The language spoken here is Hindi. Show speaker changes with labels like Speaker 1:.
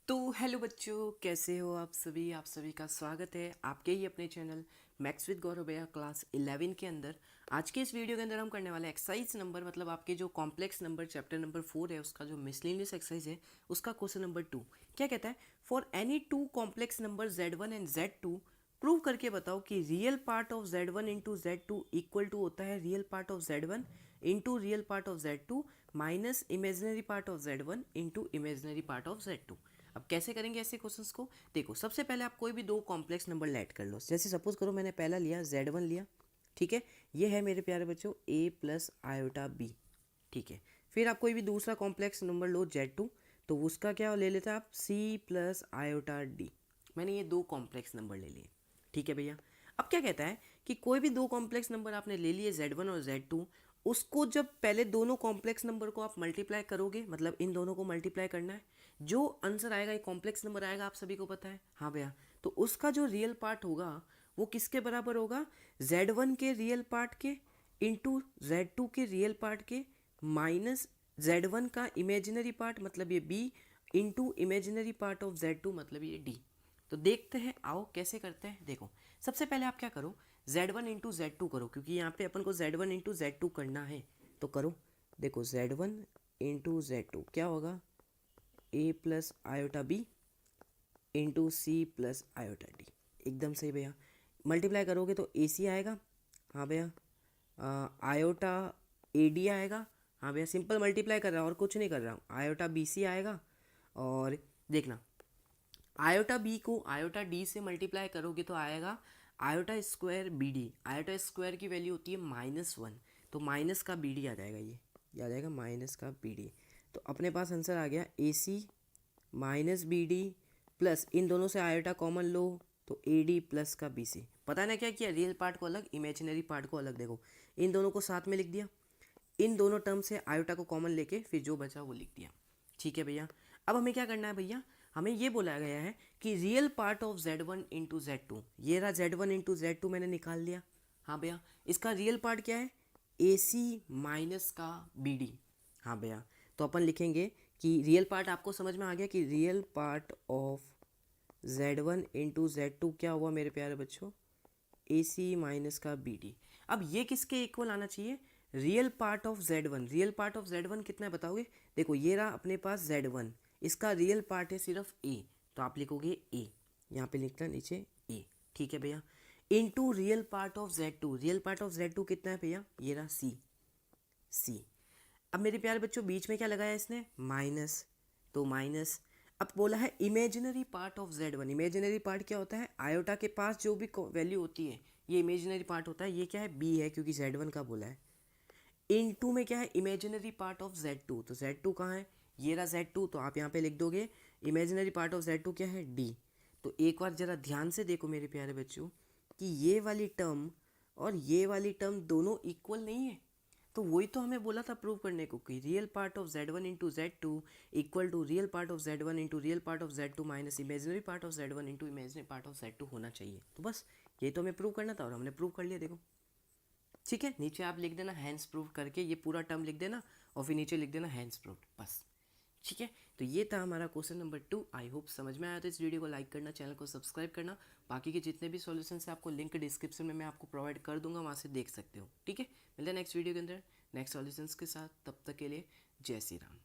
Speaker 1: तो हेलो बच्चों, कैसे हो आप सभी का स्वागत है आपके ही अपने चैनल मैथ्स विद गौरव भैया क्लास 11 के अंदर। आज के इस वीडियो के अंदर हम करने वाले एक्सरसाइज नंबर मतलब आपके जो कॉम्प्लेक्स नंबर चैप्टर नंबर 4 है उसका जो मिसलेनियस एक्सरसाइज है उसका क्वेश्चन नंबर 2 क्या कहता है। For any two complex number Z1 and Z2 prove करके बताओ कि real part of Z1 into Z2 equal to होता है real part of Z1 into real part of Z2 minus imaginary part of Z1 into imaginary part of Z2। अब कैसे करेंगे ऐसे क्वेश्चंस को। देखो, सबसे पहले आप कोई भी दो कॉम्प्लेक्स नंबर लेट कर लो। जैसे सपोज करो मैंने पहला लिया Z1 लिया, ठीक है। ये है मेरे प्यारे बच्चों a प्लस आयोटा b, ठीक है। फिर आप कोई भी दूसरा कॉम्प्लेक्स नंबर लो Z2, तो उसका क्या ले लेते हैं आप c प्लस आयोटा d। मैंने ये दो कॉम्प्लेक्स नंबर ले लिए, ठीक है भैया। अब क्या कहता है कि कोई भी दो कॉम्प्लेक्स नंबर आपने ले लिए Z1 और Z2, उसको जब पहले दोनों कॉम्प्लेक्स नंबर को आप मल्टीप्लाई करोगे, मतलब इन दोनों को मल्टीप्लाई करना है, जो आंसर आएगा एक कॉम्प्लेक्स नंबर आएगा, आप सभी को पता है, हाँ भैया। तो उसका जो रियल पार्ट होगा वो किसके बराबर होगा, Z1 के रियल पार्ट के इंटू Z2 के रियल पार्ट के माइनस Z1 का इमेजिनरी पार्ट मतलब ये B into imaginary part of Z2 मतलब ये D। तो देखते हैं, आओ कैसे करते हैं। देखो, सबसे पहले आप क्या करो, Z1 इंटू Z2 करो, क्योंकि यहाँ पे अपन को Z1 इंटू Z2 करना है, तो करो। देखो Z1 इंटू Z2 क्या होगा, a plus iota b into c plus iota d. एकदम सही भैया। मल्टीप्लाई करोगे तो ए सी आएगा, हाँ भैया। आयोटा ए डी आएगा, हाँ भैया। सिंपल मल्टीप्लाई कर रहा हूँ और कुछ नहीं कर रहा हूँ। आयोटा बी सी आएगा, और देखना आयोटा बी को आयोटा डी से मल्टीप्लाई करोगे तो आएगा iota square b d. Iota square की वैल्यू होती है -1, तो माइनस का बी डी आ जाएगा, ये आ जाएगा माइनस का बी डी। तो अपने पास आंसर आ गया ए सी माइनस बी डी प्लस इन दोनों से आयोटा कॉमन लो तो ए डी प्लस का बी सी। पता ना क्या किया, रियल पार्ट को अलग इमेजिनरी पार्ट को अलग। देखो, इन दोनों को साथ में लिख दिया, इन दोनों टर्म से आयोटा को कॉमन लेके फिर जो बचा वो लिख दिया, ठीक है भैया। अब हमें क्या करना है भैया, हमें ये बोला गया है कि real part of Z1 into Z2, ये रहा Z1 इंटू Z2 मैंने निकाल लिया, हाँ भैया। इसका रियल पार्ट क्या है, ए सी माइनस का बी डी, हाँ भैया। तो अपन लिखेंगे कि रियल पार्ट आपको समझ में आ गया कि real part of Z1 into Z2 क्या हुआ मेरे प्यारे बच्चों, ए सी माइनस का बी डी। अब ये किसके इक्वल आना चाहिए, real part of Z1। Real part of Z1 कितना है बताओगे। देखो, ये रहा अपने पास Z1, इसका रियल पार्ट है सिर्फ ए, तो आप लिखोगे ए, यहाँ पे लिखना नीचे ए, ठीक है भैया। Into real part of Z2, real part of Z2 कितना है भैया, ये रहा सी। अब मेरे प्यारे बच्चों बीच में क्या लगाया इसने, माइनस, तो माइनस। अब बोला है imaginary part of Z1। Imaginary part क्या होता है, आयोटा के पास जो भी वैल्यू होती है ये इमेजिनरी पार्ट होता है। ये क्या है, बी है, क्योंकि Z1 का बोला है। इन टू में क्या है, इमेजिनरी पार्ट ऑफ Z2, तो Z2 कहाँ है, ये रहा Z2, तो आप यहाँ पे लिख दोगे इमेजिनरी पार्ट ऑफ Z2 क्या है, D। तो एक बार जरा ध्यान से देखो मेरे प्यारे बच्चों कि ये वाली टर्म और ये वाली टर्म दोनों इक्वल नहीं है। तो वही तो हमें बोला था प्रूव करने को कि real part of Z1 into Z2 equal to real part of Z1 into real part of Z2 minus imaginary part of Z1 into imaginary part of Z2 होना चाहिए। तो बस ये तो हमें प्रूव करना था और हमने प्रूव कर लिया, देखो, ठीक है। नीचे आप लिख देना हैंस प्रूव करके, ये पूरा टर्म लिख देना और फिर नीचे लिख देना हैंस प्रूव्ड, बस, ठीक है। तो ये था हमारा क्वेश्चन नंबर 2। आई होप समझ में आया। तो इस वीडियो को लाइक करना, चैनल को सब्सक्राइब करना। बाकी के जितने भी सॉल्यूशंस है आपको लिंक डिस्क्रिप्शन में मैं आपको प्रोवाइड कर दूंगा, वहाँ से देख सकते हो, ठीक है। मिलते हैं नेक्स्ट वीडियो के अंदर नेक्स्ट सॉल्यूशंस के साथ, तब तक के लिए जय श्री राम।